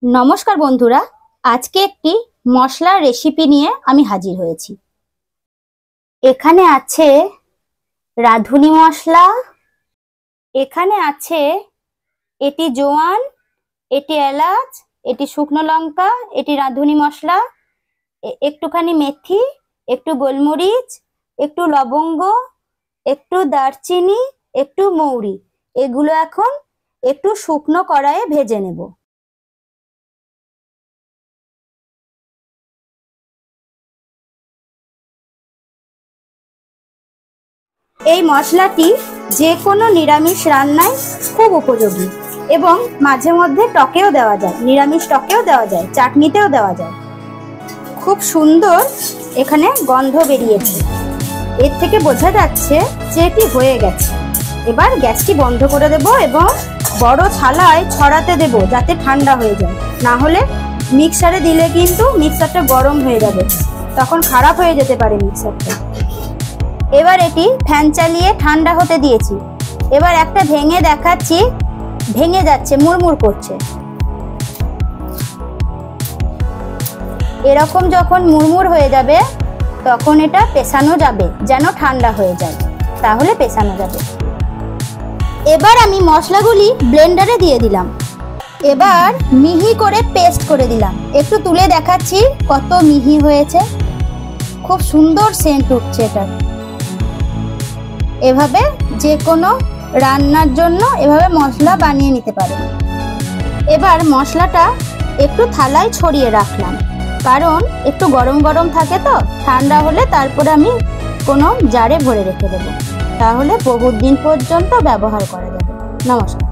नमस्कार बंधुरा आज के एकटी मशलार रेसिपि निये आमी हाजिर हयेछि। एखाने आछे राधुनी मशला, एखाने आछे एटी जोआन, एटी एलाच, एटी शुकनो लंका, एटी राधुनी मशला, एकटुखानी मेथी, एकटू गोलमरिच, एकटू लवंग, एकटू दारचिनी, एकटू मौरी एगुलो एखन एकटू शुकनो कड़ाइये भेजे नेब। এই মশলাটি যে কোনো নিরামিষ রান্নায় খুব উপযোগী এবং মাঝে মধ্যে টকেও দেওয়া যায়, নিরামিষ টকেও দেওয়া যায়, চাটনিতেও দেওয়া যায়। খুব সুন্দর এখানে গন্ধ বেরিয়েছে, এর থেকে বোঝা যাচ্ছে যে এটি হয়ে গেছে। এবার গ্যাসটি বন্ধ করে দেব এবং বড় থালায় ছড়াতে দেব যাতে ঠান্ডা হয়ে যায়, না হলে মিক্সারে দিলে কিন্তু মিক্সারটা গরম হয়ে যাবে, তখন খারাপ হয়ে যেতে পারে মিক্সারটা। এবার এটি ফ্যান চালিয়ে ঠান্ডা হতে দিয়েছি। এবার একটা ভেঙে দেখাচ্ছি, ভেঙে যাচ্ছে, মুড়মুড় করছে। এরকম যখন মুড়মুড় হয়ে যাবে তখন এটা পেছানো যাবে, যেন ঠান্ডা হয়ে যায়, তাহলে পেছানো যাবে। এবার আমি মশলাগুলি ব্লেন্ডারে দিয়ে দিলাম। এবার মিহি করে পেস্ট করে দিলাম। একটু তুলে দেখাচ্ছি কত মিহি হয়েছে, খুব সুন্দর সেন্ট উঠছে এটা। এভাবে যে কোনো রান্নার জন্য এভাবে মশলা বানিয়ে নিতে পারেন। এবার মশলাটা একটু থালায় ছড়িয়ে রাখলাম, কারণ একটু গরম গরম থাকে তো, ঠান্ডা হলে তারপরে আমি কোনো জারে ভরে রেখে দেবো, তাহলে বহুত দিন পর্যন্ত ব্যবহার করা যাবে। নমস্কার।